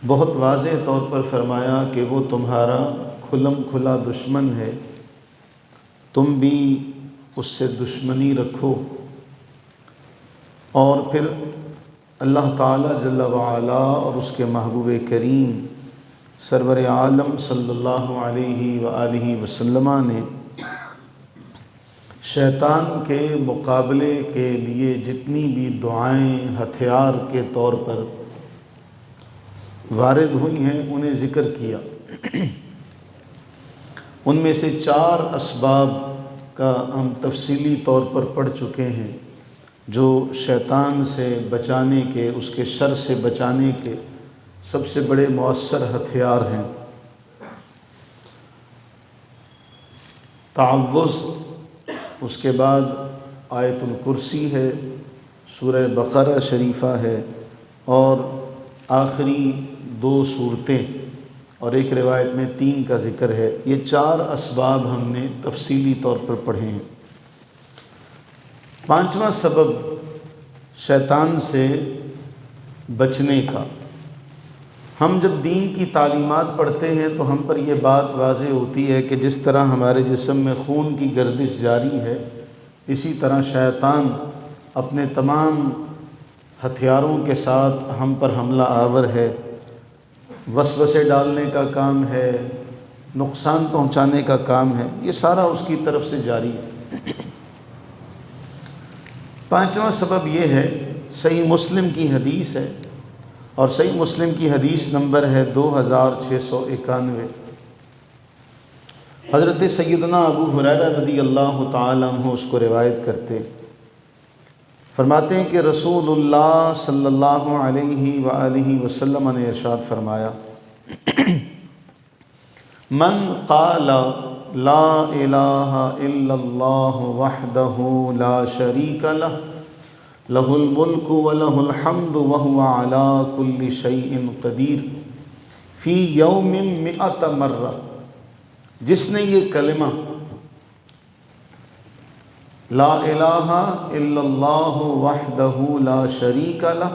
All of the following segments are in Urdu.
بہت واضح طور پر فرمایا کہ وہ تمہارا کھلم کھلا دشمن ہے، تم بھی اس سے دشمنی رکھو۔ اور پھر اللہ تعالیٰ جل وعلا اور اس کے محبوب کریم سرور عالم صلی اللہ علیہ وآلہ وسلم نے شیطان کے مقابلے کے لیے جتنی بھی دعائیں ہتھیار کے طور پر وارد ہوئی ہیں انہیں ذکر کیا۔ ان میں سے 4 اسباب کا ہم تفصیلی طور پر پڑھ چکے ہیں جو شیطان سے بچانے کے، اس کے شر سے بچانے کے سب سے بڑے مؤثر ہتھیار ہیں۔ تعوذ، اس کے بعد آیت الکرسی ہے، سورہ بقرہ شریفہ ہے، اور آخری 2 صورتیں، اور ایک روایت میں 3 کا ذکر ہے۔ یہ 4 اسباب ہم نے تفصیلی طور پر پڑھے ہیں۔ 5واں سبب شیطان سے بچنے کا، ہم جب دین کی تعلیمات پڑھتے ہیں تو ہم پر یہ بات واضح ہوتی ہے کہ جس طرح ہمارے جسم میں خون کی گردش جاری ہے، اسی طرح شیطان اپنے تمام ہتھیاروں کے ساتھ ہم پر حملہ آور ہے۔ وسوسے ڈالنے کا کام ہے، نقصان پہنچانے کا کام ہے، یہ سارا اس کی طرف سے جاری ہے۔ 5واں سبب یہ ہے، صحیح مسلم کی حدیث ہے، اور صحیح مسلم کی حدیث نمبر ہے 2691۔ حضرت سیدنا ابو ہریرہ رضی اللہ تعالیٰ عنہ اس کو روایت کرتے، فرماتے ہیں کہ رسول اللہ صلی اللہ علیہ وآلہ وسلم نے ارشاد فرمایا، من قال لا الہ الا اللہ وحدہ لا شریک لہ لہ الملک ولہ الحمد وہو علی کل شیء قدیر فی یوم 100 مرہ، جس نے یہ کلمہ لا الہ الا اللہ وحدہ لا شریک لہ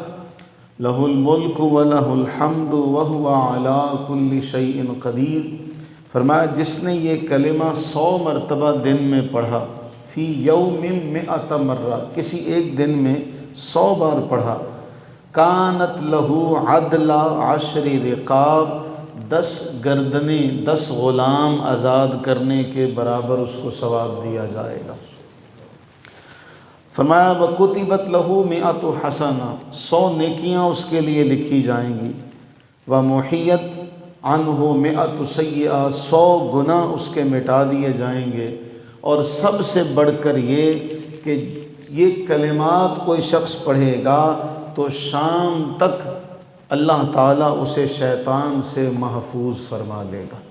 لہ الملک ولہ الحمد وہو علی کل شیء قدیر، فرمایا جس نے یہ کلمہ 100 مرتبہ دن میں پڑھا، فی یوم 100 مرہ، کسی ایک دن میں 100 بار پڑھا، کانت لہو عدل 10 رقاب، 10 گردنیں، 10 غلام آزاد کرنے کے برابر اس کو ثواب دیا جائے گا۔ فرمایا وَكُتِبَتْ لَهُ 100 حسنہ، 100 نیکیاں اس کے لیے لکھی جائیں گی، وَمُحِيَتْ عَنْهُ 100 سیئہ، 100 گناہ اس کے مٹا دیے جائیں گے۔ اور سب سے بڑھ کر یہ کہ یہ کلمات کوئی شخص پڑھے گا تو شام تک اللہ تعالیٰ اسے شیطان سے محفوظ فرما لے گا۔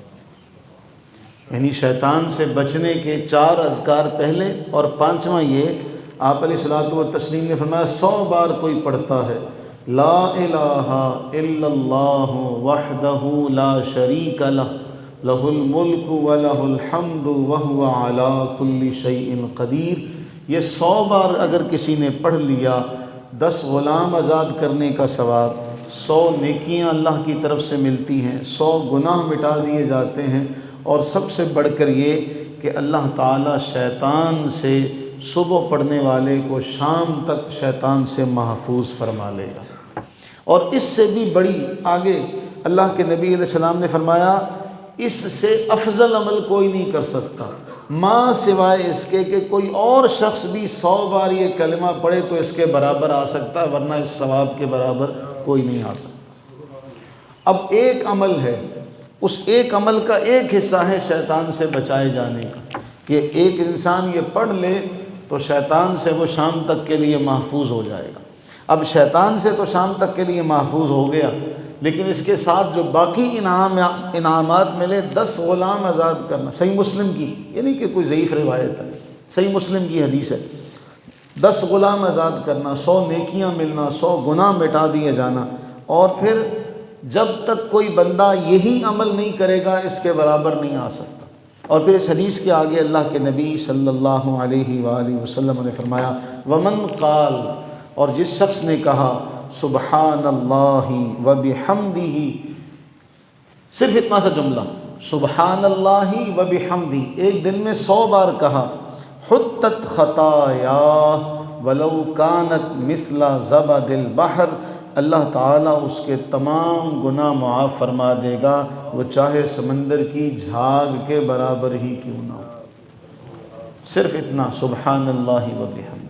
یعنی شیطان سے بچنے کے 4 اذکار پہلے، اور 5واں یہ آپ علیہ الصلوۃ والتسلیم نے فرمایا 100 بار کوئی پڑھتا ہے، لا الہ الا اللہ وحدہ لا شریک لہ لہ الملک ولہ الحمد وہو علی کل شیء قدیر، یہ 100 بار اگر کسی نے پڑھ لیا، 10 غلام آزاد کرنے کا ثواب، 100 نیکیاں اللہ کی طرف سے ملتی ہیں، 100 گناہ مٹا دیے جاتے ہیں، اور سب سے بڑھ کر یہ کہ اللہ تعالیٰ شیطان سے صبح پڑھنے والے کو شام تک شیطان سے محفوظ فرما لے گا۔ اور اس سے بھی بڑی آگے اللہ کے نبی علیہ السلام نے فرمایا اس سے افضل عمل کوئی نہیں کر سکتا، ماں سوائے اس کے کہ کوئی اور شخص بھی 100 بار یہ کلمہ پڑھے تو اس کے برابر آ سکتا ہے، ورنہ اس ثواب کے برابر کوئی نہیں آ سکتا۔ اب ایک عمل ہے، اس ایک عمل کا ایک حصہ ہے شیطان سے بچائے جانے کا، کہ ایک انسان یہ پڑھ لے تو شیطان سے وہ شام تک کے لیے محفوظ ہو جائے گا۔ اب شیطان سے تو شام تک کے لیے محفوظ ہو گیا، لیکن اس کے ساتھ جو باقی انعامات ملے، 10 غلام آزاد کرنا، صحیح مسلم کی، یہ نہیں کہ کوئی ضعیف روایت ہے، صحیح مسلم کی حدیث ہے، 10 غلام آزاد کرنا، 100 نیکیاں ملنا، 100 گناہ مٹا دیے جانا، اور پھر جب تک کوئی بندہ یہی عمل نہیں کرے گا اس کے برابر نہیں آ سکتا۔ اور پھر اس حدیث کے آگے اللہ کے نبی صلی اللہ علیہ وآلہ وسلم نے فرمایا ومن قال، اور جس شخص نے کہا سبحان اللہ و بحمدہ، صرف اتنا سا جملہ سبحان اللہ و بحمدہ ایک دن میں 100 بار کہا، حطت خطایا ولو کانت مثل زبد البحر، اللہ تعالیٰ اس کے تمام گناہ معاف فرما دے گا، وہ چاہے سمندر کی جھاگ کے برابر ہی کیوں نہ ہو۔ صرف اتنا سبحان اللہ و بحمدہ۔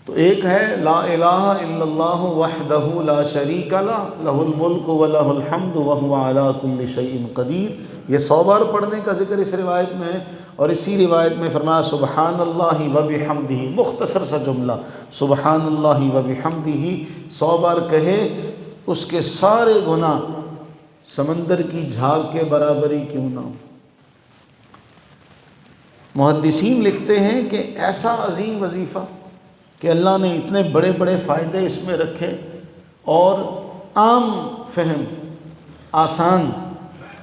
تو ایک ہے لا الہ الا اللہ وحدہ لا شریک لہ لہ الملک و لہ الحمد وہو علی کل شیء قدیر، یہ 100 بار پڑھنے کا ذکر اس روایت میں ہے، اور اسی روایت میں فرمایا سبحان اللہ و بحمدہ، مختصر سا جملہ سبحان اللہ و بحمدہ 100 بار کہے، اس کے سارے گناہ سمندر کی جھاگ کے برابر ہی کیوں نہ ہو۔ محدثین لکھتے ہیں کہ ایسا عظیم وظیفہ کہ اللہ نے اتنے بڑے بڑے فائدے اس میں رکھے، اور عام فہم، آسان،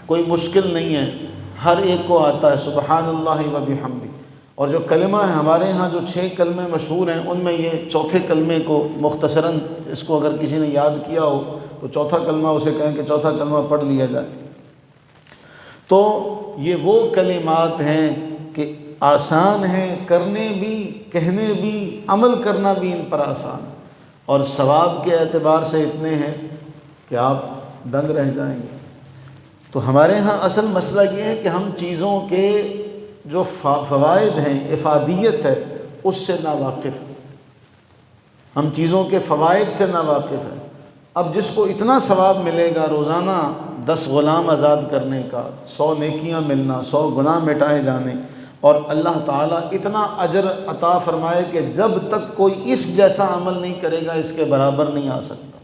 کوئی مشکل نہیں ہے، ہر ایک کو آتا ہے سبحان اللہ و بحمدہ۔ اور جو کلمہ ہے ہمارے ہاں جو 6 کلمے مشہور ہیں، ان میں یہ چوتھے کلمے کو مختصراً اس کو اگر کسی نے یاد کیا ہو تو چوتھا کلمہ اسے کہیں کہ چوتھا کلمہ پڑھ لیا جائے۔ تو یہ وہ کلمات ہیں کہ آسان ہیں، کرنے بھی، کہنے بھی، عمل کرنا بھی ان پر آسان ہے، اور ثواب کے اعتبار سے اتنے ہیں کہ آپ دنگ رہ جائیں گے۔ تو ہمارے ہاں اصل مسئلہ یہ ہے کہ ہم چیزوں کے جو فوائد ہیں، افادیت ہے، اس سے ناواقف ہیں، ہم چیزوں کے فوائد سے ناواقف ہیں۔ اب جس کو اتنا ثواب ملے گا روزانہ 10 غلام آزاد کرنے کا، 100 نیکیاں ملنا، 100 گناہ مٹائے جانے، اور اللہ تعالیٰ اتنا اجر عطا فرمائے کہ جب تک کوئی اس جیسا عمل نہیں کرے گا اس کے برابر نہیں آ سکتا،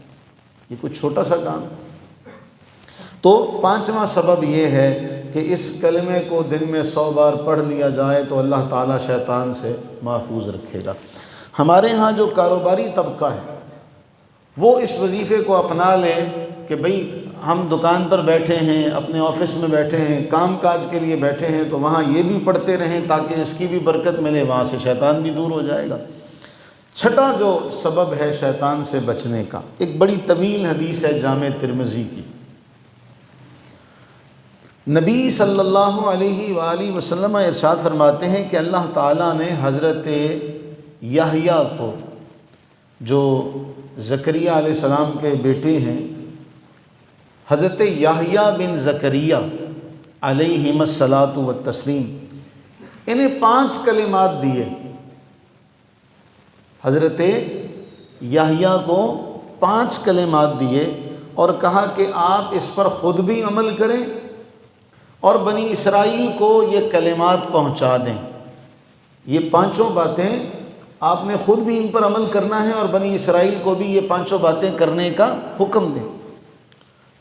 یہ کوئی چھوٹا سا کام۔ تو 5واں سبب یہ ہے کہ اس کلمے کو دن میں 100 بار پڑھ لیا جائے تو اللہ تعالیٰ شیطان سے محفوظ رکھے گا۔ ہمارے ہاں جو کاروباری طبقہ ہے وہ اس وظیفے کو اپنا لے کہ بھئی ہم دکان پر بیٹھے ہیں، اپنے آفس میں بیٹھے ہیں، کام کاج کے لیے بیٹھے ہیں، تو وہاں یہ بھی پڑھتے رہیں تاکہ اس کی بھی برکت ملے، وہاں سے شیطان بھی دور ہو جائے گا۔ چھٹا جو سبب ہے شیطان سے بچنے کا، ایک بڑی طویل حدیث ہے جامع ترمذی کی۔ نبی صلی اللہ علیہ وآلہ وسلم ارشاد فرماتے ہیں کہ اللہ تعالیٰ نے حضرت یحییٰ کو، جو زکریا علیہ السلام کے بیٹے ہیں، حضرت یحییٰ بن زکریا علیہم الصلاۃ والتسلیم، انہیں 5 کلمات دیے۔ حضرت یحییٰ کو 5 کلمات دیے اور کہا کہ آپ اس پر خود بھی عمل کریں اور بنی اسرائیل کو یہ کلمات پہنچا دیں۔ یہ 5 باتیں آپ نے خود بھی ان پر عمل کرنا ہے اور بنی اسرائیل کو بھی یہ 5 باتیں کرنے کا حکم دیں۔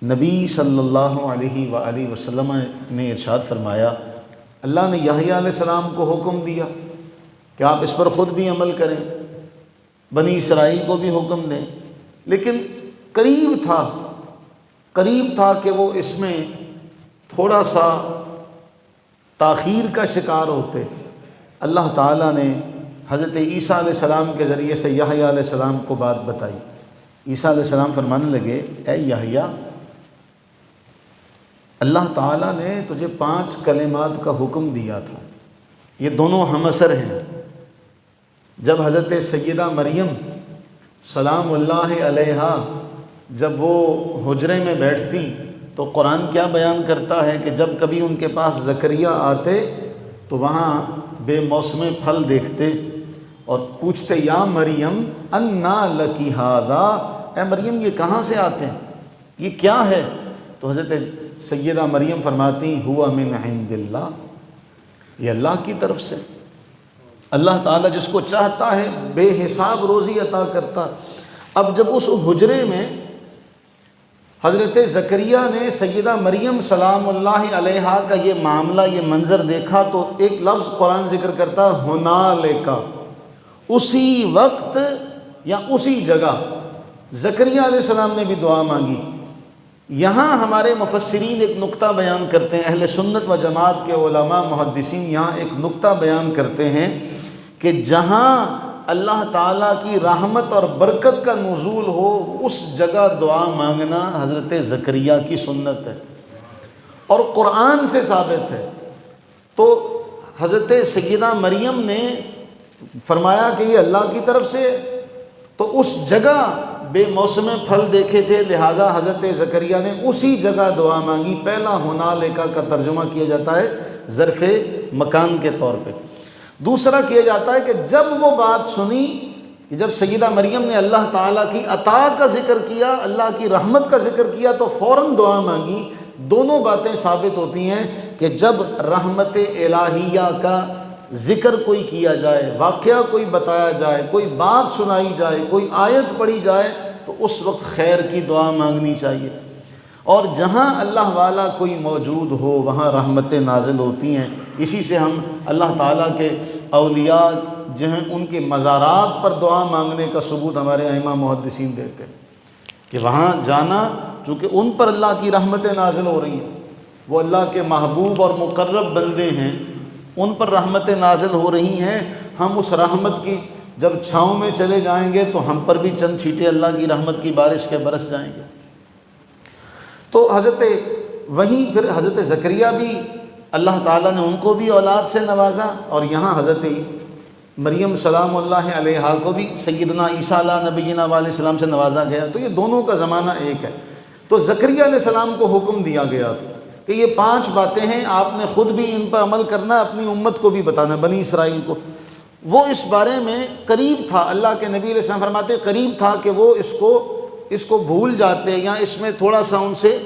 نبی صلی اللہ علیہ وآلہ وسلم نے ارشاد فرمایا، اللہ نے یحییٰ علیہ السلام کو حکم دیا کہ آپ اس پر خود بھی عمل کریں، بنی اسرائیل کو بھی حکم دیں، لیکن قریب تھا کہ وہ اس میں تھوڑا سا تاخیر کا شکار ہوتے۔ اللہ تعالیٰ نے حضرت عیسیٰ علیہ السلام کے ذریعے سے یحییٰ علیہ السلام کو بات بتائی۔ عیسیٰ علیہ السلام فرمانے لگے، اے یحییٰ، اللہ تعالیٰ نے تجھے 5 کلمات کا حکم دیا تھا، یہ دونوں ہم اثر ہیں۔ جب حضرت سیدہ مریم سلام اللہ علیہا جب وہ حجرے میں بیٹھتی تو قرآن کیا بیان کرتا ہے کہ جب کبھی ان کے پاس زکریا آتے تو وہاں بے موسم پھل دیکھتے اور پوچھتے، یا مریم انا لکی ھذا، اے مریم یہ کہاں سے آتے ہیں، یہ کیا ہے؟ تو حضرت سیدہ مریم فرماتی، ہوا من عند اللہ، یہ اللہ کی طرف سے، اللہ تعالیٰ جس کو چاہتا ہے بے حساب روزی عطا کرتا۔ اب جب اس حجرے میں حضرت زکریا نے سیدہ مریم سلام اللہ علیہا کا یہ معاملہ، یہ منظر دیکھا تو ایک لفظ قرآن ذکر کرتا، ہنالک، اسی وقت یا اسی جگہ زکریا علیہ السلام نے بھی دعا مانگی۔ یہاں ہمارے مفسرین ایک نقطہ بیان کرتے ہیں، اہل سنت و جماعت کے علماء محدثین یہاں ایک نقطہ بیان کرتے ہیں کہ جہاں اللہ تعالیٰ کی رحمت اور برکت کا نزول ہو، اس جگہ دعا مانگنا حضرت زکریا کی سنت ہے اور قرآن سے ثابت ہے۔ تو حضرت سیدہ مریم نے فرمایا کہ یہ اللہ کی طرف سے، تو اس جگہ بے موسم پھل دیکھے تھے، لہٰذا حضرت زکریا نے اسی جگہ دعا مانگی۔ پہلا ہنالکا کا ترجمہ کیا جاتا ہے ظرف مکان کے طور پہ۔ دوسرا کیا جاتا ہے کہ جب وہ بات سنی کہ جب سیدہ مریم نے اللہ تعالیٰ کی عطا کا ذکر کیا، اللہ کی رحمت کا ذکر کیا، تو فوراً دعا مانگی۔ دونوں باتیں ثابت ہوتی ہیں کہ جب رحمت الہیہ کا ذکر کوئی کیا جائے، واقعہ کوئی بتایا جائے، کوئی بات سنائی جائے، کوئی آیت پڑھی جائے، تو اس وقت خیر کی دعا مانگنی چاہیے۔ اور جہاں اللہ والا کوئی موجود ہو وہاں رحمتیں نازل ہوتی ہیں۔ اسی سے ہم اللہ تعالیٰ کے اولیاء جو ہیں ان کے مزارات پر دعا مانگنے کا ثبوت ہمارے ائمہ محدثین دیتے ہیں کہ وہاں جانا، چونکہ ان پر اللہ کی رحمتیں نازل ہو رہی ہیں، وہ اللہ کے محبوب اور مقرب بندے ہیں، ان پر رحمتیں نازل ہو رہی ہیں۔ ہم اس رحمت کی جب چھاؤں میں چلے جائیں گے تو ہم پر بھی چند چھینٹے اللہ کی رحمت کی بارش کے برس جائیں گے۔ تو وہیں پھر حضرت زکریا بھی اللہ تعالیٰ نے ان کو بھی اولاد سے نوازا، اور یہاں حضرت مریم سلام اللہ علیہا کو بھی سیدنا عیسیٰ علیہ نبینا علیہ السلام سے نوازا گیا۔ تو یہ دونوں کا زمانہ ایک ہے۔ تو زکریا علیہ السلام کو حکم دیا گیا تھا کہ یہ 5 باتیں ہیں، آپ نے خود بھی ان پر عمل کرنا، اپنی امت کو بھی بتانا، بنی اسرائیل کو۔ وہ اس بارے میں قریب تھا، اللہ کے نبی علیہ السلام فرماتے قریب تھا کہ وہ اس کو بھول جاتے، یا اس میں تھوڑا سا ان سے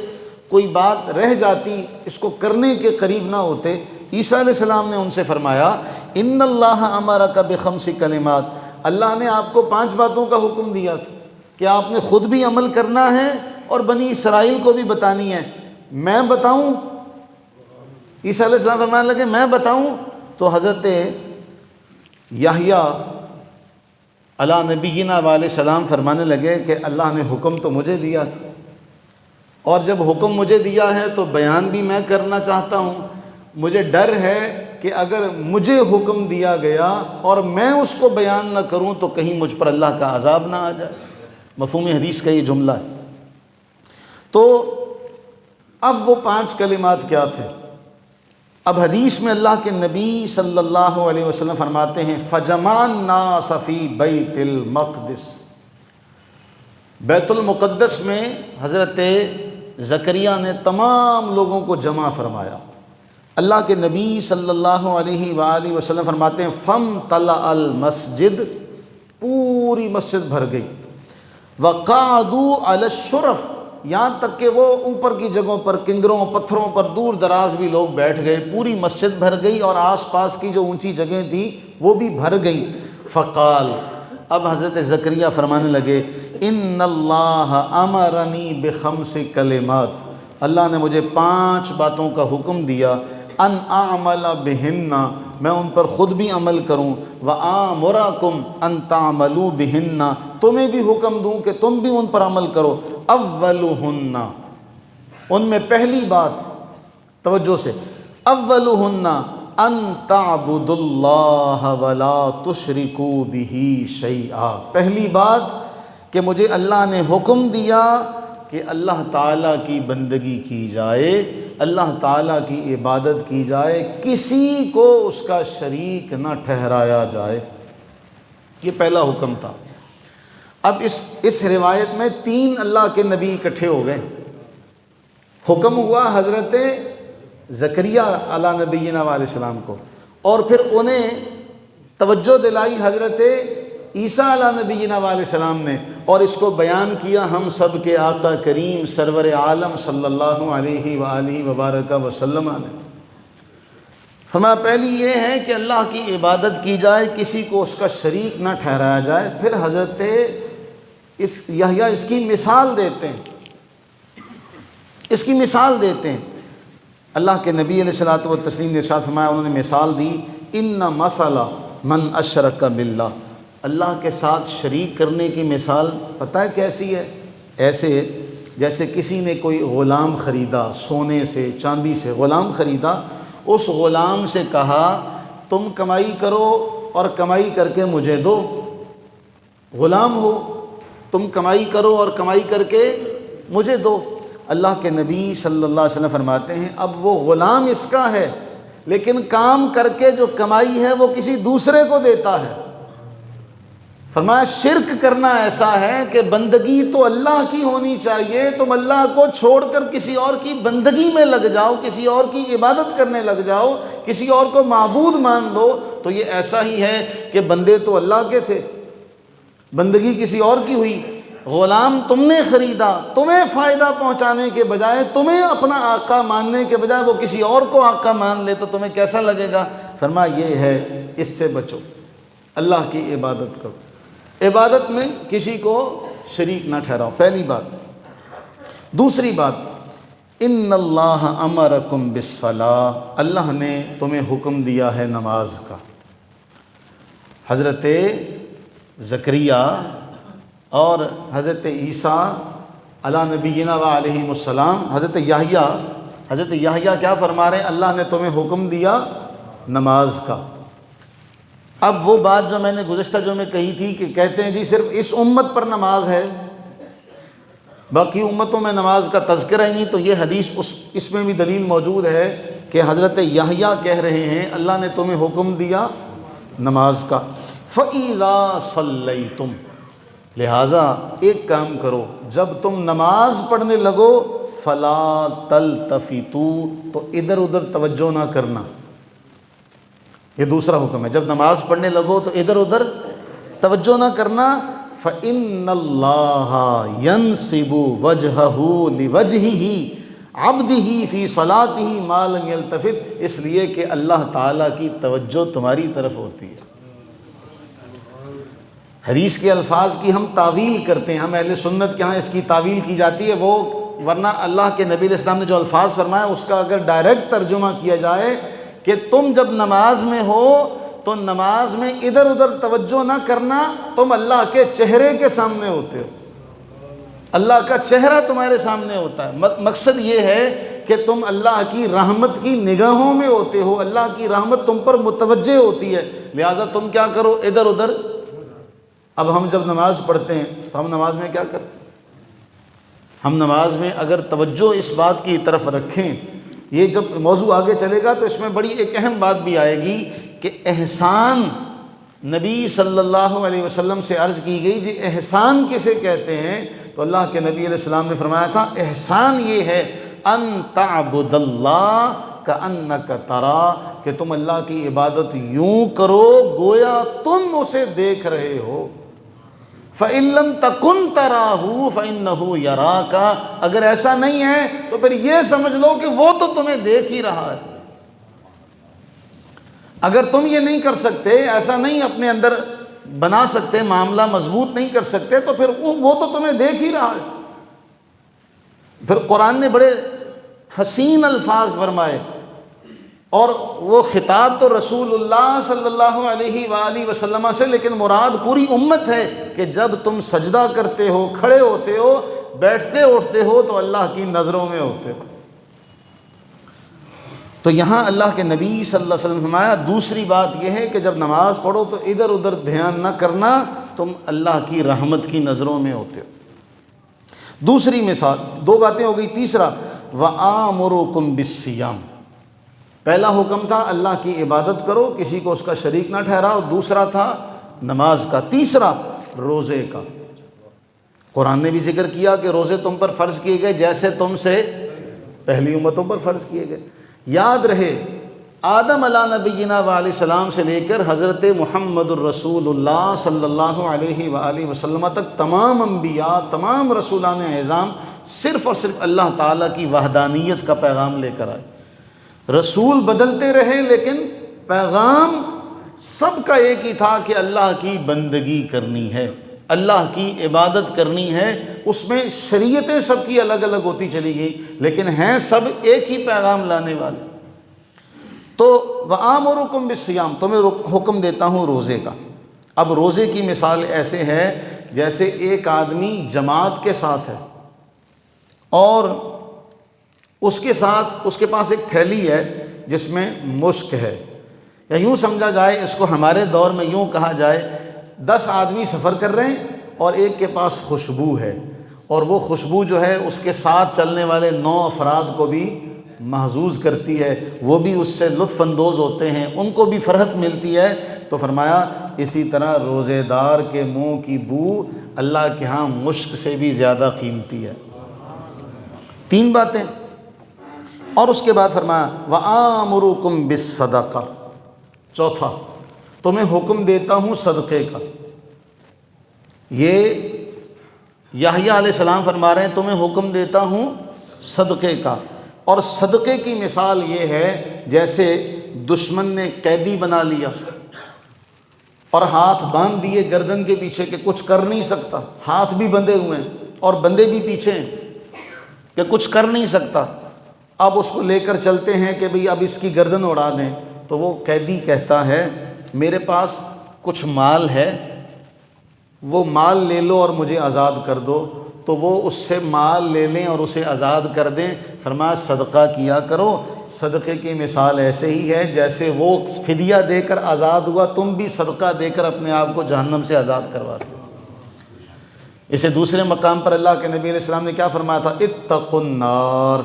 کوئی بات رہ جاتی، اس کو کرنے کے قریب نہ ہوتے۔ عیسیٰ علیہ السلام نے ان سے فرمایا ان اللہ امرک بخمس کلمات، اللہ نے آپ کو 5 باتوں کا حکم دیا تھا کہ آپ نے خود بھی عمل کرنا ہے اور بنی اسرائیل کو بھی بتانی ہے۔ میں بتاؤں؟ عیسیٰ علیہ السلام فرمانے لگے میں بتاؤں؟ تو حضرت یحییٰ علیہ نبینا علیہ السلام فرمانے لگے کہ اللہ نے حکم تو مجھے دیا تھا، اور جب حکم مجھے دیا ہے تو بیان بھی میں کرنا چاہتا ہوں۔ مجھے ڈر ہے کہ اگر مجھے حکم دیا گیا اور میں اس کو بیان نہ کروں تو کہیں مجھ پر اللہ کا عذاب نہ آ جائے۔ مفہوم حدیث کا یہ جملہ ہے۔ تو اب وہ 5 کلمات کیا تھے؟ اب حدیث میں اللہ کے نبی صلی اللہ علیہ وسلم فرماتے ہیں فَجَمَعَ النَّاسَ فِي بَيْتِ الْمَقْدِسِ، بیت المقدس میں حضرت زکریا نے تمام لوگوں کو جمع فرمایا۔ اللہ کے نبی صلی اللہ علیہ وآلہ وسلم فرماتے ہیں فَامْتَلَأَ الْمَسْجِدُ، پوری مسجد بھر گئی۔ وَقَعَدُوا عَلَى الشُّرَفِ، یہاں تک کہ وہ اوپر کی جگہوں پر، کنگروں پتھروں پر دور دراز بھی لوگ بیٹھ گئے، پوری مسجد بھر گئی، اور آس پاس کی جو اونچی جگہیں تھیں وہ بھی بھر گئیں۔ فقال، اب حضرت زکریا فرمانے لگے ان اللہ امرنی بخمس کلمات، اللہ نے مجھے 5 باتوں کا حکم دیا، ان اعمل بہن، میں ان پر خود بھی عمل کروں، وآمرکم ان تعملوا بہن، تمہیں بھی حکم دوں کہ تم بھی ان پر عمل کرو۔ اولہن، ان میں پہلی بات، توجہ سے، اولہن ان تعبدوا اللہ ولا تشرکوا بہ شیئا، پہلی بات کہ مجھے اللہ نے حکم دیا کہ اللہ تعالیٰ کی بندگی کی جائے، اللہ تعالیٰ کی عبادت کی جائے، کسی کو اس کا شریک نہ ٹھہرایا جائے۔ یہ پہلا حکم تھا۔ اب اس روایت میں 3 اللہ کے نبی اکٹھے ہو گئے۔ حکم ہوا حضرت زکریا علیہ نبینا علیہ السلام کو، اور پھر انہیں توجہ دلائی حضرت عیسیٰ علیہ نبینا علیہ السلام نے، اور اس کو بیان کیا ہم سب کے آقا کریم سرور عالم صلی اللہ علیہ وآلہ وبارک وسلم نے۔ فرمایا پہلی یہ ہے کہ اللہ کی عبادت کی جائے، کسی کو اس کا شریک نہ ٹھہرایا جائے۔ پھر حضرت یحییٰ اس کی مثال دیتے ہیں، اس کی مثال دیتے ہیں۔ اللہ کے نبی علیہ الصلوۃ والتسلیم نے ارشاد فرمایا، انہوں نے مثال دی ان مثل من اشرک باللہ، اللہ کے ساتھ شریک کرنے کی مثال پتہ ہے کیسی ہے؟ ایسے جیسے کسی نے کوئی غلام خریدا، سونے سے چاندی سے غلام خریدا، اس غلام سے کہا تم کمائی کرو اور کمائی کر کے مجھے دو، غلام ہو، تم کمائی کرو اور کمائی کر کے مجھے دو۔ اللہ کے نبی صلی اللہ علیہ وسلم فرماتے ہیں اب وہ غلام اس کا ہے، لیکن کام کر کے جو کمائی ہے وہ کسی دوسرے کو دیتا ہے۔ فرمایا شرک کرنا ایسا ہے کہ بندگی تو اللہ کی ہونی چاہیے، تم اللہ کو چھوڑ کر کسی اور کی بندگی میں لگ جاؤ، کسی اور کی عبادت کرنے لگ جاؤ، کسی اور کو معبود مان لو، تو یہ ایسا ہی ہے کہ بندے تو اللہ کے تھے، بندگی کسی اور کی ہوئی۔ غلام تم نے خریدا، تمہیں فائدہ پہنچانے کے بجائے، تمہیں اپنا آقا ماننے کے بجائے وہ کسی اور کو آقا مان لے تو تمہیں کیسا لگے گا؟ فرمایا یہ ہے، اس سے بچو، اللہ کی عبادت کرو، عبادت میں کسی کو شریک نہ ٹھہراؤ، پہلی بات۔ دوسری بات، ان اللہ امرکم بالصلاۃ، اللہ نے تمہیں حکم دیا ہے نماز کا۔ حضرت زکریا اور حضرت عیسیٰ علی نبینا و علیہم السلام، حضرت یحییٰ کیا فرما رہے ہیں؟ اللہ نے تمہیں حکم دیا نماز کا۔ اب وہ بات جو میں نے گزشتہ جو میں کہی تھی کہ کہتے ہیں جی صرف اس امت پر نماز ہے، باقی امتوں میں نماز کا تذکرہ ہی نہیں، تو یہ حدیث اس میں بھی دلیل موجود ہے کہ حضرت یحییٰ کہہ رہے ہیں اللہ نے تمہیں حکم دیا نماز کا۔ فَإِذَا صَلَّيْتُمْ، لہٰذا ایک کام کرو، جب تم نماز پڑھنے لگو فَلَا تَلْتَفِتُوا، تو ادھر ادھر توجہ نہ کرنا، یہ دوسرا حکم ہے۔ جب نماز پڑھنے لگو تو ادھر ادھر توجہ نہ کرنا۔ فَإِنَّ اللَّهَ يَنْصِبُ وَجْهَهُ لِوَجْهِهِ عَبْدِهِ فِي صَلَاتِهِ مَا لَمْ يَلْتَفِتْ، اس لیے کہ اللہ تعالیٰ کی توجہ تمہاری طرف ہوتی ہے۔ حدیث کے الفاظ کی ہم تعویل کرتے ہیں، ہم اہل سنت کے ہاں اس کی تعویل کی جاتی ہے، وہ ورنہ اللہ کے نبی علیہ السلام نے جو الفاظ فرمایا اس کا اگر ڈائریکٹ ترجمہ کیا جائے کہ تم جب نماز میں ہو تو نماز میں ادھر ادھر توجہ نہ کرنا، تم اللہ کے چہرے کے سامنے ہوتے ہو، اللہ کا چہرہ تمہارے سامنے ہوتا ہے۔ مقصد یہ ہے کہ تم اللہ کی رحمت کی نگاہوں میں ہوتے ہو، اللہ کی رحمت تم پر متوجہ ہوتی ہے، لہٰذا تم کیا کرو؟ ادھر ادھر۔ اب ہم جب نماز پڑھتے ہیں تو ہم نماز میں کیا کرتے ہیں؟ ہم نماز میں اگر توجہ اس بات کی طرف رکھیں، یہ جب موضوع آگے چلے گا تو اس میں بڑی ایک اہم بات بھی آئے گی کہ احسان، نبی صلی اللہ علیہ وسلم سے عرض کی گئی جی احسان کسے کہتے ہیں؟ تو اللہ کے نبی علیہ السلام نے فرمایا تھا احسان یہ ہے ان تعبد اللہ کأنک ترا، کہ تم اللہ کی عبادت یوں کرو گویا تم اسے دیکھ رہے ہو۔ فَإِن لَمْ تَكُنْ تَرَاهُ فَإِنَّهُ يَرَاكَ، اگر ایسا نہیں ہے تو پھر یہ سمجھ لو کہ وہ تو تمہیں دیکھ ہی رہا ہے۔ اگر تم یہ نہیں کر سکتے، ایسا نہیں اپنے اندر بنا سکتے، معاملہ مضبوط نہیں کر سکتے، تو پھر وہ تو تمہیں دیکھ ہی رہا ہے۔ پھر قرآن نے بڑے حسین الفاظ فرمائے، اور وہ خطاب تو رسول اللہ صلی اللہ علیہ وآلہ وسلم سے، لیکن مراد پوری امت ہے کہ جب تم سجدہ کرتے ہو، کھڑے ہوتے ہو، بیٹھتے اٹھتے ہو تو اللہ کی نظروں میں ہوتے ہو۔ تو یہاں اللہ کے نبی صلی اللہ علیہ وسلم فرمایا دوسری بات یہ ہے کہ جب نماز پڑھو تو ادھر ادھر دھیان نہ کرنا، تم اللہ کی رحمت کی نظروں میں ہوتے ہو۔ دوسری مثال، دو باتیں ہو گئی۔ تیسرا وَآمُرُكُمْ بِالصِّيَامِ، پہلا حکم تھا اللہ کی عبادت کرو، کسی کو اس کا شریک نہ ٹھہراؤ، دوسرا تھا نماز کا، تیسرا روزے کا۔ قرآن نے بھی ذکر کیا کہ روزے تم پر فرض کیے گئے جیسے تم سے پہلی امتوں پر فرض کیے گئے۔ یاد رہے آدم علیہ نبینا وعلیہ السلام سے لے کر حضرت محمد الرسول اللہ صلی اللہ علیہ وآلہ وسلم تک تمام انبیاء، تمام رسولان اعظام صرف اور صرف اللہ تعالیٰ کی وحدانیت کا پیغام لے کر آئے۔ رسول بدلتے رہے لیکن پیغام سب کا ایک ہی تھا کہ اللہ کی بندگی کرنی ہے، اللہ کی عبادت کرنی ہے۔ اس میں شریعتیں سب کی الگ الگ ہوتی چلی گئی لیکن ہیں سب ایک ہی پیغام لانے والے۔ تو وَآمُرُكُمْ بِالصِّيَامِ، تمہیں حکم دیتا ہوں روزے کا۔ اب روزے کی مثال ایسے ہے جیسے ایک آدمی جماعت کے ساتھ ہے اور اس کے ساتھ اس کے پاس ایک تھیلی ہے جس میں مشک ہے، یا یوں سمجھا جائے اس کو ہمارے دور میں یوں کہا جائے 10 آدمی سفر کر رہے ہیں اور ایک کے پاس خوشبو ہے، اور وہ خوشبو جو ہے اس کے ساتھ چلنے والے 9 افراد کو بھی محظوظ کرتی ہے، وہ بھی اس سے لطف اندوز ہوتے ہیں، ان کو بھی فرحت ملتی ہے۔ تو فرمایا اسی طرح روزے دار کے منہ کی بو اللہ کے ہاں مشک سے بھی زیادہ قیمتی ہے۔ 3 باتیں، اور اس کے بعد فرمایا وَآمُرُكُمْ بِالصَّدَقَةِ، چوتھا تمہیں حکم دیتا ہوں صدقے کا۔ یہ یحییٰ علیہ السلام فرما رہے ہیں تمہیں حکم دیتا ہوں صدقے کا، اور صدقے کی مثال یہ ہے جیسے دشمن نے قیدی بنا لیا اور ہاتھ باندھ دیے گردن کے پیچھے کہ کچھ کر نہیں سکتا، ہاتھ بھی بندھے ہوئے ہیں اور بندے بھی پیچھے ہیں کہ کچھ کر نہیں سکتا، اب اس کو لے کر چلتے ہیں کہ بھئی اب اس کی گردن اڑا دیں، تو وہ قیدی کہتا ہے میرے پاس کچھ مال ہے، وہ مال لے لو اور مجھے آزاد کر دو، تو وہ اس سے مال لے لیں اور اسے آزاد کر دیں۔ فرمایا صدقہ کیا کرو، صدقے کی مثال ایسے ہی ہے جیسے وہ فدیہ دے کر آزاد ہوا، تم بھی صدقہ دے کر اپنے آپ کو جہنم سے آزاد کروا دو۔ اسے دوسرے مقام پر اللہ کے نبی علیہ السلام نے کیا فرمایا تھا؟ اتقوا النار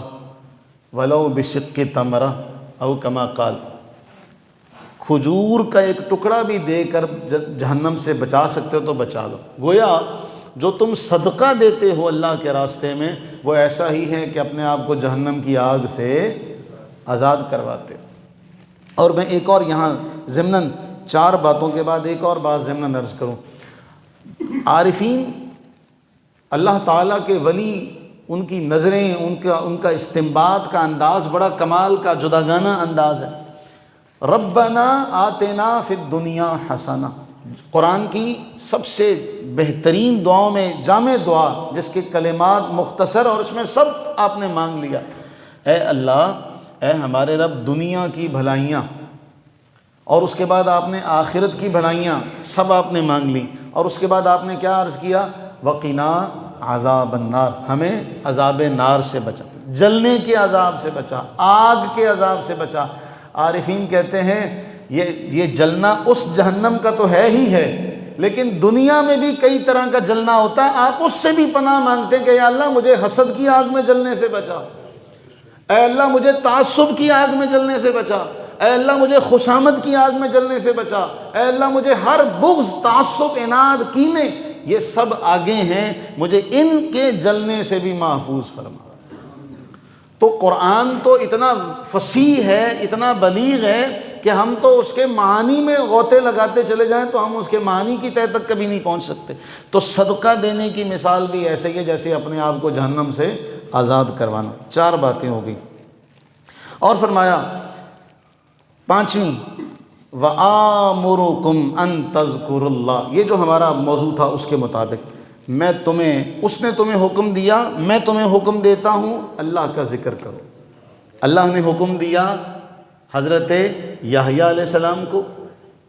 ولو بشق تمرہ او کما قال، کھجور کا ایک ٹکڑا بھی دے کر جہنم سے بچا سکتے ہو تو بچا لو۔ گویا جو تم صدقہ دیتے ہو اللہ کے راستے میں وہ ایسا ہی ہے کہ اپنے آپ کو جہنم کی آگ سے آزاد کرواتے ہو۔ اور میں ایک اور یہاں ضمناً 4 باتوں کے بعد ایک اور بات ضمناً عرض کروں۔ عارفین اللہ تعالیٰ کے ولی، ان کی نظریں، ان کا استنباط کا انداز بڑا کمال کا جداگانہ انداز ہے۔ ربنا آتنا فی الدنیا حسنہ، قرآن کی سب سے بہترین دعاؤں میں جامع دعا، جس کے کلمات مختصر اور اس میں سب آپ نے مانگ لیا۔ اے اللہ، اے ہمارے رب، دنیا کی بھلائیاں اور اس کے بعد آپ نے آخرت کی بھلائیاں سب آپ نے مانگ لی، اور اس کے بعد آپ نے کیا عرض کیا؟ وقنا عذاب النار، ہمیں عذاب نار سے بچا، جلنے کے عذاب سے بچا، آگ کے عذاب سے بچا۔ عارفین کہتے ہیں یہ جلنا اس جہنم کا تو ہے ہی ہے، لیکن دنیا میں بھی کئی طرح کا جلنا ہوتا ہے، آپ اس سے بھی پناہ مانگتے ہیں کہ یا اللہ مجھے حسد کی آگ میں جلنے سے بچا، اے اللہ مجھے تعصب کی آگ میں جلنے سے بچا، اے اللہ مجھے خوشامد کی آگ میں جلنے سے بچا، اے اللہ مجھے ہر بغض، تعصب، عناد، کینے، یہ سب آگے ہیں، مجھے ان کے جلنے سے بھی محفوظ فرما۔ تو قرآن تو اتنا فصیح ہے، اتنا بلیغ ہے کہ ہم تو اس کے معنی میں غوطے لگاتے چلے جائیں تو ہم اس کے معنی کی تہ تک کبھی نہیں پہنچ سکتے۔ تو صدقہ دینے کی مثال بھی ایسے ہی ہے جیسے اپنے آپ کو جہنم سے آزاد کروانا۔ 4 باتیں ہو گئی، اور فرمایا 5ویں وَآمُرُكُمْ أَن تَذْكُرُوا اللَّهَ، یہ جو ہمارا موضوع تھا اس کے مطابق اس نے تمہیں حکم دیا، میں تمہیں حکم دیتا ہوں اللہ کا ذکر کرو۔ اللہ نے حکم دیا حضرت یحییٰ علیہ السلام کو،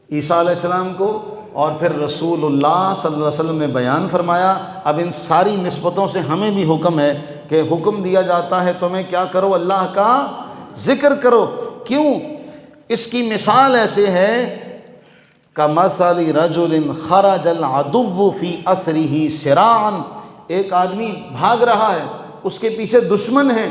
عیسیٰ علیہ السلام کو، اور پھر رسول اللہ صلی اللہ علیہ وسلم نے بیان فرمایا۔ اب ان ساری نسبتوں سے ہمیں بھی حکم ہے کہ حکم دیا جاتا ہے تمہیں کیا کرو؟ اللہ کا ذکر کرو۔ کیوں؟ اس کی مثال ایسے ہے کَمَثَلِ رَجُلٍ خَرَجَ الْعَدُوُّ فِي أَثْرِهِ سِرَاعًا، ایک آدمی بھاگ رہا ہے، اس کے پیچھے دشمن ہیں،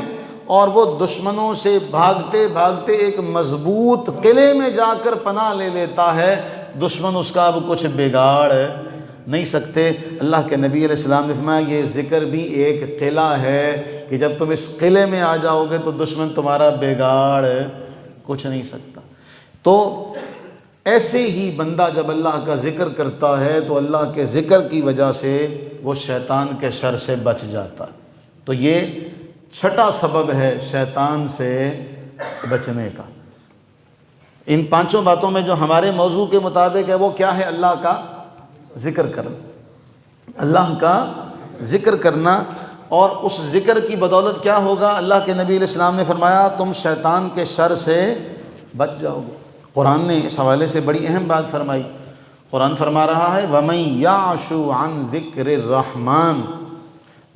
اور وہ دشمنوں سے بھاگتے بھاگتے ایک مضبوط قلعے میں جا کر پناہ لے لیتا ہے، دشمن اس کا اب کچھ بگاڑ نہیں سکتے۔ اللہ کے نبی علیہ السلام نے فرمایا یہ ذکر بھی ایک قلعہ ہے کہ جب تم اس قلعے میں آ جاؤ گے تو دشمن تمہارا بگاڑ کچھ نہیں سکتا۔ تو ایسے ہی بندہ جب اللہ کا ذکر کرتا ہے تو اللہ کے ذکر کی وجہ سے وہ شیطان کے شر سے بچ جاتا ہے۔ تو یہ 6واں سبب ہے شیطان سے بچنے کا۔ ان 5 باتوں میں جو ہمارے موضوع کے مطابق ہے وہ کیا ہے؟ اللہ کا ذکر کرنا، اللہ کا ذکر کرنا، اور اس ذکر کی بدولت کیا ہوگا؟ اللہ کے نبی علیہ السلام نے فرمایا تم شیطان کے شر سے بچ جاؤ گے۔ قرآن نے اس حوالے سے بڑی اہم بات فرمائی۔ قرآن فرما رہا ہے وَمَن يَعْشُ عَن ذِكْرِ الرَّحْمَنِ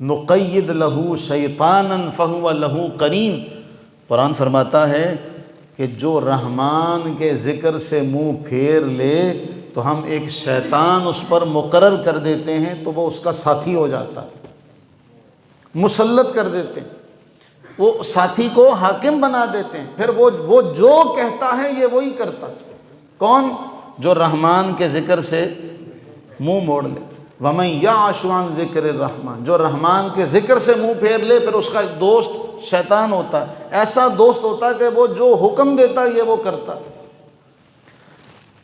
نُقَيِّدْ لَهُ شَيْطَانًا فَهُوَ لَهُ قَرِينٌ۔ قرآن فرماتا ہے کہ جو رحمان کے ذکر سے منہ پھیر لے تو ہم ایک شیطان اس پر مقرر کر دیتے ہیں تو وہ اس کا ساتھی ہو جاتا ہے، مسلط کر دیتے ہیں، وہ ساتھی کو حاکم بنا دیتے ہیں، پھر وہ جو کہتا ہے یہ وہی کرتا ہے۔ کون؟ جو رحمان کے ذکر سے منہ موڑ لے۔ وَمَن يَعْشُ عَن ذِكْرِ الرَّحْمَن، جو رحمان کے ذکر سے منہ پھیر لے پھر اس کا دوست شیطان ہوتا ہے، ایسا دوست ہوتا ہے کہ وہ جو حکم دیتا ہے یہ وہ کرتا ہے۔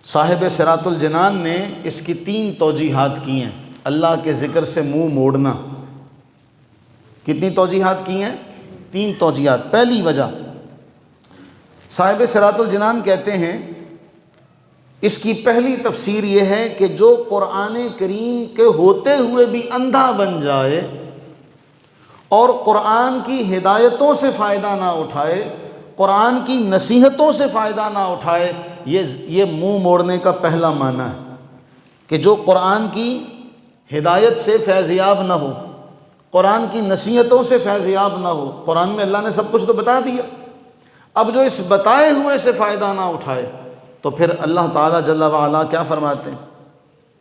صاحب صراط الجنان نے اس کی 3 توجیحات کی ہیں، اللہ کے ذکر سے منہ موڑنا۔ کتنی توجیحات کی ہیں؟ 3 توجیحات۔ پہلی وجہ، صاحب صراط الجنان کہتے ہیں اس کی پہلی تفسیر یہ ہے کہ جو قرآن کریم کے ہوتے ہوئے بھی اندھا بن جائے اور قرآن کی ہدایتوں سے فائدہ نہ اٹھائے، قرآن کی نصیحتوں سے فائدہ نہ اٹھائے، یہ منہ موڑنے کا پہلا معنی ہے کہ جو قرآن کی ہدایت سے فیضیاب نہ ہو، قرآن کی نصیحتوں سے فیضیاب نہ ہو۔ قرآن میں اللہ نے سب کچھ تو بتا دیا، اب جو اس بتائے ہوئے سے فائدہ نہ اٹھائے تو پھر اللہ تعالیٰ جل وعلا کیا فرماتے ہیں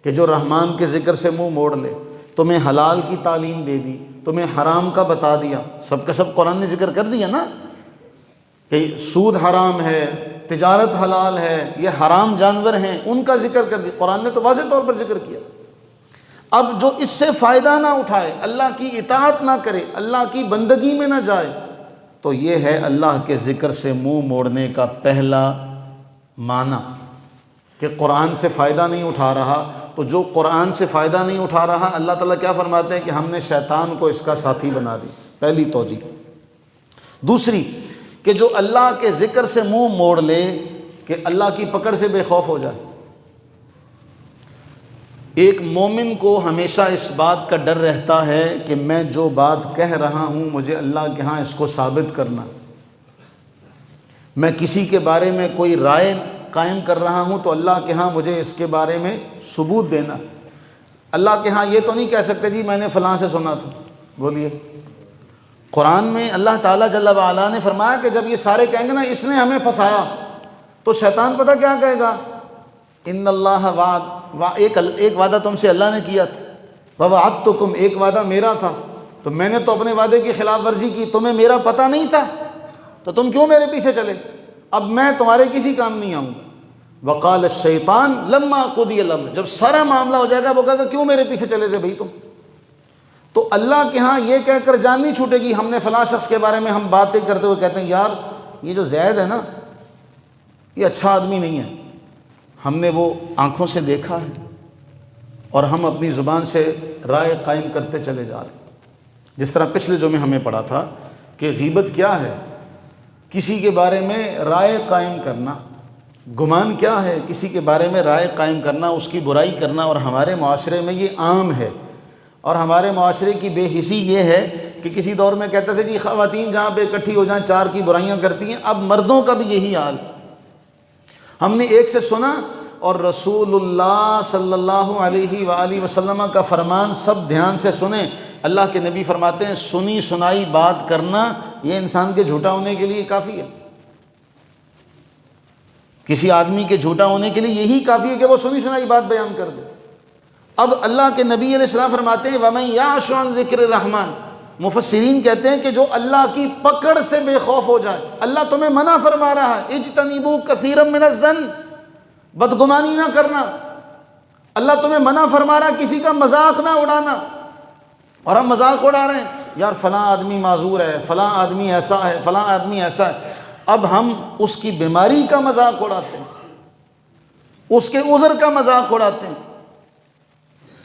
کہ جو رحمان کے ذکر سے منہ موڑ لے، تمہیں حلال کی تعلیم دے دی، تمہیں حرام کا بتا دیا، سب کا سب قرآن نے ذکر کر دیا نا کہ سود حرام ہے، تجارت حلال ہے، یہ حرام جانور ہیں، ان کا ذکر کر دیا، قرآن نے تو واضح طور پر ذکر کیا۔ اب جو اس سے فائدہ نہ اٹھائے، اللہ کی اطاعت نہ کرے، اللہ کی بندگی میں نہ جائے، تو یہ ہے اللہ کے ذکر سے منہ موڑنے کا پہلا معنی کہ قرآن سے فائدہ نہیں اٹھا رہا۔ تو جو قرآن سے فائدہ نہیں اٹھا رہا، اللہ تعالیٰ کیا فرماتے ہیں کہ ہم نے شیطان کو اس کا ساتھی بنا دی، پہلی توجیہ۔ دوسری کہ جو اللہ کے ذکر سے منہ موڑ لے کہ اللہ کی پکڑ سے بے خوف ہو جائے۔ ایک مومن کو ہمیشہ اس بات کا ڈر رہتا ہے کہ میں جو بات کہہ رہا ہوں مجھے اللہ کے ہاں اس کو ثابت کرنا، میں کسی کے بارے میں کوئی رائے قائم کر رہا ہوں تو اللہ کے ہاں مجھے اس کے بارے میں ثبوت دینا۔ اللہ کے ہاں یہ تو نہیں کہہ سکتے جی میں نے فلاں سے سنا تھا۔ بولیے، قرآن میں اللہ تعالیٰ جل وعلا نے فرمایا کہ جب یہ سارے کہیں گے نا اس نے ہمیں پھنسایا، تو شیطان پتہ کیا کہے گا؟ ان اللہ ایک وعدہ تم سے اللہ نے کیا تھا، ووعدتکم، ایک وعدہ میرا تھا، تو میں نے تو اپنے وعدے کی خلاف ورزی کی، تمہیں میرا پتہ نہیں تھا تو تم کیوں میرے پیچھے چلے؟ اب میں تمہارے کسی کام نہیں آؤں۔ وقال الشیطان لما قضی الامر، جب سارا معاملہ ہو جائے گا وہ کہے گا کیوں میرے پیچھے چلے تھے بھائی تم؟ تو اللہ کے ہاں یہ کہہ کر جان نہیں چھوٹے گی۔ ہم نے فلاں شخص کے بارے میں ہم باتیں کرتے ہوئے کہتے ہیں یار یہ جو زید ہے نا یہ اچھا آدمی نہیں ہے، ہم نے وہ آنکھوں سے دیکھا ہے، اور ہم اپنی زبان سے رائے قائم کرتے چلے جا رہے ہیں۔ جس طرح پچھلے جو میں ہمیں پڑھا تھا کہ غیبت کیا ہے؟ کسی کے بارے میں رائے قائم کرنا۔ گمان کیا ہے؟ کسی کے بارے میں رائے قائم کرنا، اس کی برائی کرنا، اور ہمارے معاشرے میں یہ عام ہے۔ اور ہمارے معاشرے کی بے حسی یہ ہے کہ کسی دور میں کہتے تھے جی خواتین جہاں پہ اکٹھی ہو جائیں 4 کی برائیاں کرتی ہیں، اب مردوں کا بھی یہی حال۔ ہم نے ایک سے سنا اور رسول اللہ صلی اللہ علیہ وآلہ وسلم کا فرمان سب دھیان سے سنیں۔ اللہ کے نبی فرماتے ہیں سنی سنائی بات کرنا یہ انسان کے جھوٹا ہونے کے لیے کافی ہے۔ کسی آدمی کے جھوٹا ہونے کے لیے یہی کافی ہے کہ وہ سنی سنائی بات بیان کر دے۔ اب اللہ کے نبی علیہ السلام فرماتے ہیں وَمَن يَعْشُ عَن ذِكْرِ الرَّحْمَن، مفسرین کہتے ہیں کہ جو اللہ کی پکڑ سے بے خوف ہو جائے۔ اللہ تمہیں منع فرما رہا ہے اجتنبوا کثیرا من الظن، بدگمانی نہ کرنا۔ اللہ تمہیں منع فرما رہا ہے کسی کا مذاق نہ اڑانا، اور ہم مذاق اڑا رہے ہیں یار فلاں آدمی معذور ہے، فلاں آدمی ایسا ہے، فلاں آدمی ایسا ہے۔ اب ہم اس کی بیماری کا مذاق اڑاتے ہیں، اس کے عذر کا مذاق اڑاتے ہیں۔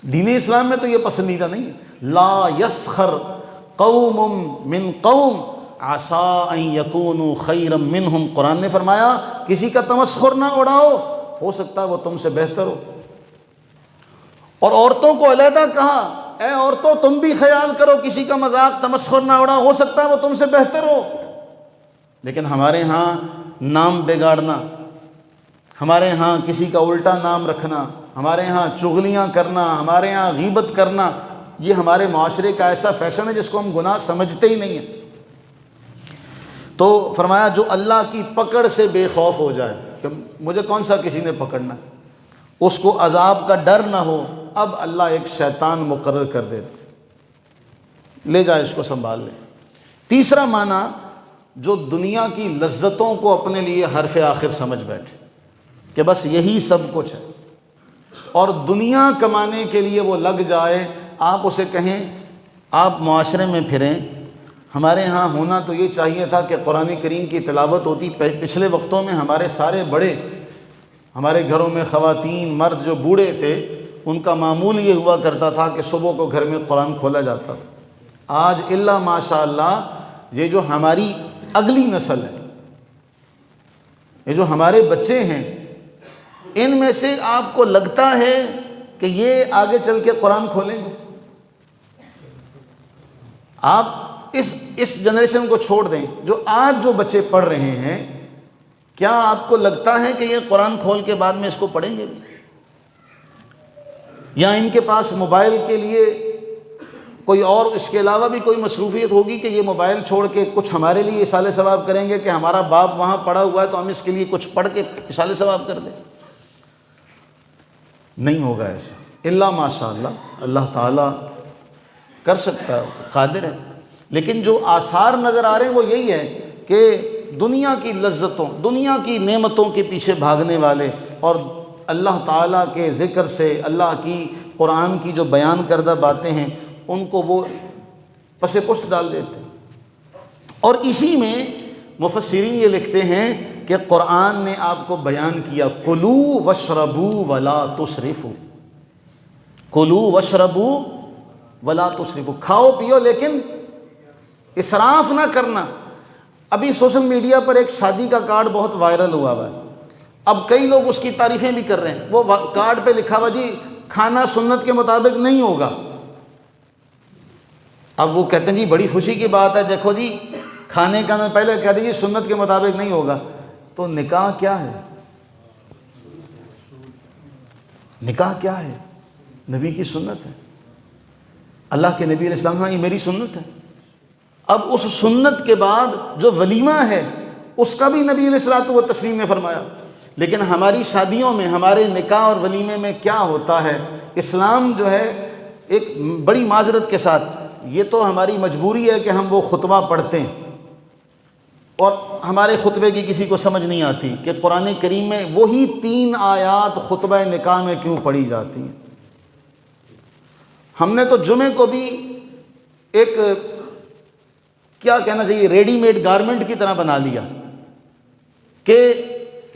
دین اسلام میں تو یہ پسندیدہ نہیں ہے۔ لا یسخر قوم من قوم عسى ان يكونوا خیرا منہم، قرآن نے فرمایا کسی کا تمسخر نہ اڑاؤ، ہو سکتا ہے وہ تم سے بہتر ہو۔ اور عورتوں کو علیحدہ کہا اے عورتوں تم بھی خیال کرو، کسی کا مذاق تمسخر نہ اڑاؤ، ہو سکتا ہے وہ تم سے بہتر ہو۔ لیکن ہمارے ہاں نام بگاڑنا، ہمارے ہاں کسی کا الٹا نام رکھنا، ہمارے ہاں چغلیاں کرنا، ہمارے ہاں غیبت کرنا، یہ ہمارے معاشرے کا ایسا فیشن ہے جس کو ہم گناہ سمجھتے ہی نہیں ہیں۔ تو فرمایا جو اللہ کی پکڑ سے بے خوف ہو جائے کہ مجھے کون سا کسی نے پکڑنا، اس کو عذاب کا ڈر نہ ہو، اب اللہ ایک شیطان مقرر کر دیتے، لے جا اس کو سنبھال لے۔ تیسرا معنی، جو دنیا کی لذتوں کو اپنے لیے حرف آخر سمجھ بیٹھے کہ بس یہی سب کچھ ہے، اور دنیا کمانے کے لیے وہ لگ جائے۔ آپ اسے کہیں آپ معاشرے میں پھریں، ہمارے ہاں ہونا تو یہ چاہیے تھا کہ قرآن کریم کی تلاوت ہوتی۔ پچھلے وقتوں میں ہمارے سارے بڑے، ہمارے گھروں میں خواتین مرد جو بوڑھے تھے، ان کا معمول یہ ہوا کرتا تھا کہ صبح کو گھر میں قرآن کھولا جاتا تھا۔ آج الا ماشاء اللہ یہ جو ہماری اگلی نسل ہے، یہ جو ہمارے بچے ہیں، ان میں سے آپ کو لگتا ہے کہ یہ آگے چل کے قرآن کھولیں گے؟ آپ اس جنریشن کو چھوڑ دیں، جو آج جو بچے پڑھ رہے ہیں، کیا آپ کو لگتا ہے کہ یہ قرآن کھول کے بعد میں اس کو پڑھیں گے؟ یا ان کے پاس موبائل کے لیے کوئی اور اس کے علاوہ بھی کوئی مصروفیت ہوگی کہ یہ موبائل چھوڑ کے کچھ ہمارے لیے اصالِ ثواب کریں گے کہ ہمارا باپ وہاں پڑھا ہوا ہے تو ہم اس کے لیے کچھ پڑھ کے اصالِ ثواب کر دیں؟ نہیں ہوگا ایسا، الا ماشاء اللہ۔ اللہ تعالیٰ کر سکتا ہے، قادر ہے، لیکن جو آثار نظر آ رہے ہیں وہ یہی ہے کہ دنیا کی لذتوں، دنیا کی نعمتوں کے پیچھے بھاگنے والے، اور اللہ تعالیٰ کے ذکر سے، اللہ کی قرآن کی جو بیان کردہ باتیں ہیں ان کو وہ پس پشت ڈال دیتے ہیں۔ اور اسی میں مفسرین یہ لکھتے ہیں کہ قرآن نے آپ کو بیان کیا، کلوا واشربوا ولا تسرفوا، کلوا واشربوا ولا تسرفوا، کھاؤ پیو لیکن اسراف نہ کرنا۔ ابھی سوشل میڈیا پر ایک شادی کا کارڈ بہت وائرل ہوا ہے، اب کئی لوگ اس کی تعریفیں بھی کر رہے ہیں۔ وہ کارڈ پہ لکھا ہوا جی کھانا سنت کے مطابق نہیں ہوگا۔ اب وہ کہتے ہیں جی بڑی خوشی کی بات ہے، دیکھو جی کھانے کا، میں پہلے کہہ دیجیے سنت کے مطابق نہیں ہوگا، تو نکاح کیا ہے؟ نکاح کیا ہے؟ نبی کی سنت ہے، اللہ کے نبی علیہ السلام، یہ میری سنت ہے۔ اب اس سنت کے بعد جو ولیمہ ہے اس کا بھی نبی علیہ الصلوۃ والتسلیم نے فرمایا، لیکن ہماری شادیوں میں، ہمارے نکاح اور ولیمے میں کیا ہوتا ہے؟ اسلام جو ہے، ایک بڑی معذرت کے ساتھ، یہ تو ہماری مجبوری ہے کہ ہم وہ خطبہ پڑھتے ہیں، اور ہمارے خطبے کی کسی کو سمجھ نہیں آتی کہ قرآن کریم میں وہی 3 آیات خطبہ نکاح میں کیوں پڑھی جاتی ہیں۔ ہم نے تو جمعے کو بھی ایک کیا کہنا چاہیے، ریڈی میڈ گارمنٹ کی طرح بنا لیا کہ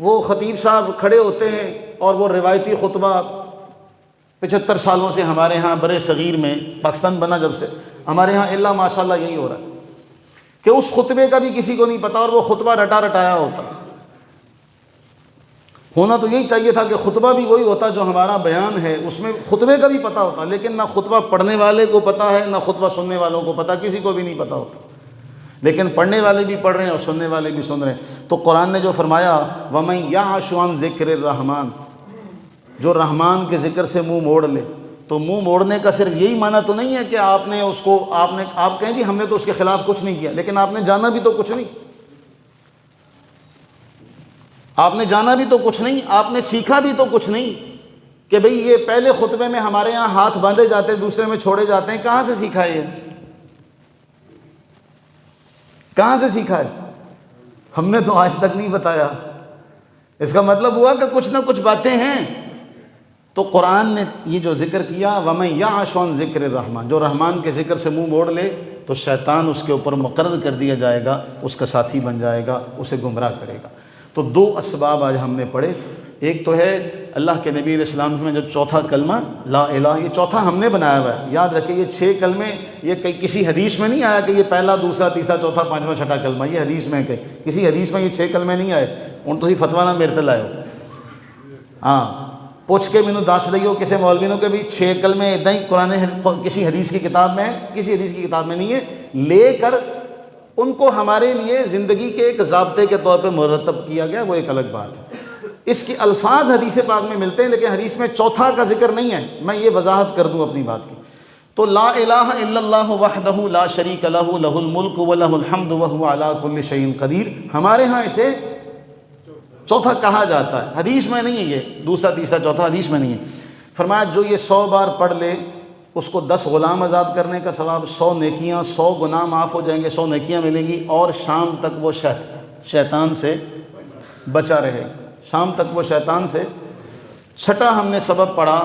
وہ خطیب صاحب کھڑے ہوتے ہیں اور وہ روایتی خطبہ 75 سالوں سے ہمارے ہاں برے صغیر میں، پاکستان بنا جب سے، ہمارے ہاں الا ماشاءاللہ یہی ہو رہا ہے کہ اس خطبے کا بھی کسی کو نہیں پتا، اور وہ خطبہ رٹا رٹایا ہوتا۔ ہونا تو یہی چاہیے تھا کہ خطبہ بھی وہی ہوتا جو ہمارا بیان ہے، اس میں خطبے کا بھی پتہ ہوتا، لیکن نہ خطبہ پڑھنے والے کو پتہ ہے، نہ خطبہ سننے والوں کو پتہ، کسی کو بھی نہیں پتہ ہوتا، لیکن پڑھنے والے بھی پڑھ رہے ہیں اور سننے والے بھی سن رہے ہیں۔ تو قرآن نے جو فرمایا وَمَن يَعْشُ عَن ذِكْرِ الرَّحْمَنِ، جو رحمان کے ذکر سے منہ موڑ لے، تو منہ موڑنے کا صرف یہی معنی تو نہیں ہے کہ آپ نے اس کو، آپ کہیں جی ہم نے تو اس کے خلاف کچھ نہیں کیا، لیکن آپ نے جانا بھی تو کچھ نہیں، آپ نے جانا بھی تو کچھ نہیں، آپ نے سیکھا بھی تو کچھ نہیں کہ بھئی یہ پہلے خطبے میں ہمارے ہاں ہاتھ باندھے جاتے ہیں، دوسرے میں چھوڑے جاتے ہیں، کہاں سے سیکھا ہے؟ یہ کہاں سے سیکھا ہے؟ ہم نے تو آج تک نہیں بتایا۔ اس کا مطلب ہوا کہ کچھ نہ کچھ باتیں ہیں۔ تو قرآن نے یہ جو ذکر کیا وَمَن يَعْشُ عَن ذِكْرِ الرَّحْمَنِ، جو رحمان کے ذکر سے منہ موڑ لے تو شیطان اس کے اوپر مقرر کر دیا جائے گا، اس کا ساتھی بن جائے گا، اسے گمراہ کرے گا۔ تو 2 اسباب آج ہم نے پڑھے، ایک تو ہے اللہ کے نبی علیہ السلام میں جو چوتھا کلمہ لا الہ، یہ چوتھا ہم نے بنایا ہوا ہے۔ یاد رکھیں یہ 6 کلمے، یہ کسی حدیث میں نہیں آیا کہ یہ پہلا، دوسرا، تیسرا، چوتھا، پانچواں، چھٹا کلمہ، یہ حدیث میں کہ کسی حدیث میں یہ 6 کلمے نہیں آئے، ان تسی فتویٰ نہ میرے تے لائے ہو۔ ہاں پوچھ کے مینوں دس لئیو کسی مولوی نوں کہ بھی 6 کلمے ادھا ہی قرآن کسی حدیث کی کتاب میں ہے، کسی حدیث کی کتاب میں نہیں ہے، لے کر ان کو ہمارے لیے زندگی کے ایک ضابطے کے طور پہ مرتب کیا گیا، وہ ایک الگ بات ہے۔ اس کے الفاظ حدیث پاک میں ملتے ہیں، لیکن حدیث میں چوتھا کا ذکر نہیں ہے۔ میں یہ وضاحت کر دوں اپنی بات کی، تو لا الہ الا اللہ وحدہ لا شریک لہ لہ الملک ولہ الحمد وہو علی کل شیء قدیر، ہمارے ہاں اسے چوتھا کہا جاتا ہے، حدیث میں نہیں ہے یہ، دوسرا تیسرا چوتھا حدیث میں نہیں ہے۔ فرمایا جو یہ 100 بار پڑھ لے اس کو 10 غلام آزاد کرنے کا ثواب، 100 نیکیاں، 100 گناہ معاف ہو جائیں گے، 100 نیکیاں ملیں گی، اور شام تک وہ شیطان سے بچا رہے گا، شام تک وہ شیطان سے۔ چھٹا ہم نے سبب پڑھا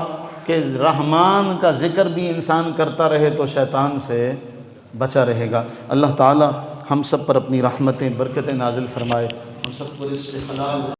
کہ رحمان کا ذکر بھی انسان کرتا رہے تو شیطان سے بچا رہے گا۔ اللہ تعالی ہم سب پر اپنی رحمتیں برکتیں نازل فرمائے، ہم سب کو رزق حلال